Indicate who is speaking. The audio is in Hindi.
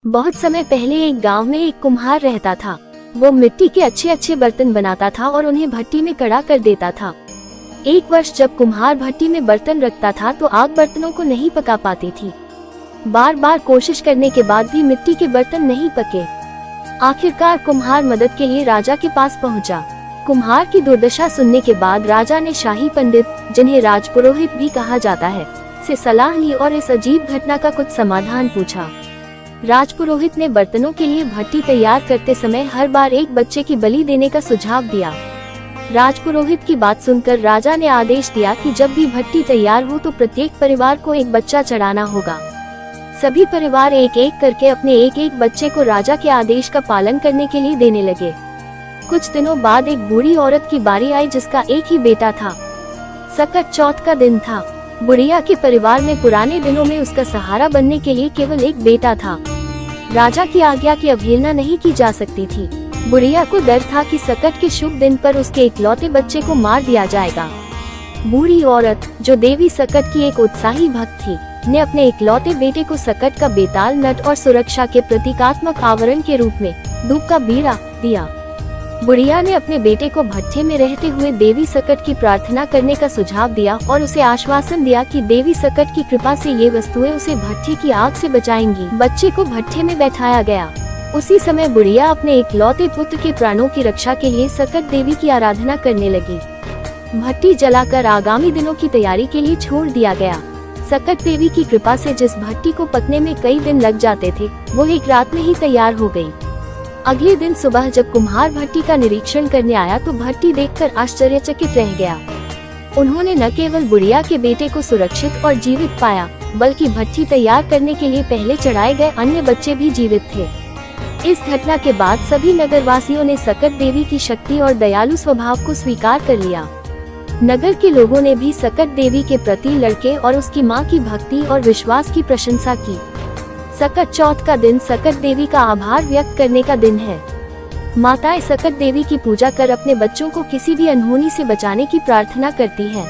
Speaker 1: बहुत समय पहले एक गांव में एक कुम्हार रहता था। वो मिट्टी के अच्छे अच्छे बर्तन बनाता था और उन्हें भट्टी में कड़ा कर देता था। एक वर्ष जब कुम्हार भट्टी में बर्तन रखता था तो आग बर्तनों को नहीं पका पाती थी। बार बार कोशिश करने के बाद भी मिट्टी के बर्तन नहीं पके। आखिरकार कुम्हार मदद के लिए राजा के पास पहुंचा। कुम्हार की दुर्दशा सुनने के बाद राजा ने शाही पंडित, जिन्हें राजपुरोहित भी कहा जाता है, से सलाह ली और इस अजीब घटना का कुछ समाधान पूछा। राजपुरोहित ने बर्तनों के लिए भट्टी तैयार करते समय हर बार एक बच्चे की बलि देने का सुझाव दिया। राजपुरोहित की बात सुनकर राजा ने आदेश दिया कि जब भी भट्टी तैयार हो तो प्रत्येक परिवार को एक बच्चा चढ़ाना होगा। सभी परिवार एक एक करके अपने एक एक बच्चे को राजा के आदेश का पालन करने के लिए देने लगे। कुछ दिनों बाद एक बूढ़ी औरत की बारी आई जिसका एक ही बेटा था। सकट चौथ का दिन था। बुढ़िया के परिवार में पुराने दिनों में उसका सहारा बनने के लिए केवल एक बेटा था। राजा की आज्ञा की अवहेलना नहीं की जा सकती थी। बुढ़िया को डर था कि सकट के शुभ दिन पर उसके इकलौते बच्चे को मार दिया जाएगा। बूढ़ी औरत, जो देवी सकट की एक उत्साही भक्त थी, ने अपने इकलौते बेटे को सकट का बेताल नट और सुरक्षा के प्रतीकात्मक आवरण के रूप में दूब का बीड़ा दिया। बुढ़िया ने अपने बेटे को भट्टे में रहते हुए देवी सकट की प्रार्थना करने का सुझाव दिया और उसे आश्वासन दिया कि देवी सकट की कृपा से ये वस्तुएं उसे भट्टे की आग से बचाएंगी। बच्चे को भट्टे में बैठाया गया। उसी समय बुढ़िया अपने इकलौते पुत्र के प्राणों की रक्षा के लिए सकट देवी की आराधना करने लगी। भट्टी जलाकर आगामी दिनों की तैयारी के लिए छोड़ दिया गया। सकट देवी की कृपा से जिस भट्टी को पकने में कई दिन लग जाते थे, वो एक रात में ही तैयार हो गई। अगले दिन सुबह जब कुम्हार भट्टी का निरीक्षण करने आया तो भट्टी देखकर आश्चर्यचकित रह गया। उन्होंने न केवल बुढ़िया के बेटे को सुरक्षित और जीवित पाया, बल्कि भट्टी तैयार करने के लिए पहले चढ़ाए गए अन्य बच्चे भी जीवित थे। इस घटना के बाद सभी नगरवासियों ने सकट देवी की शक्ति और दयालु स्वभाव को स्वीकार कर लिया। नगर के लोगों ने भी सकट देवी के प्रति लड़के और उसकी मां की भक्ति और विश्वास की प्रशंसा की। सकट चौथ का दिन सकट देवी का आभार व्यक्त करने का दिन है। माताएं सकट देवी की पूजा कर अपने बच्चों को किसी भी अनहोनी से बचाने की प्रार्थना करती हैं।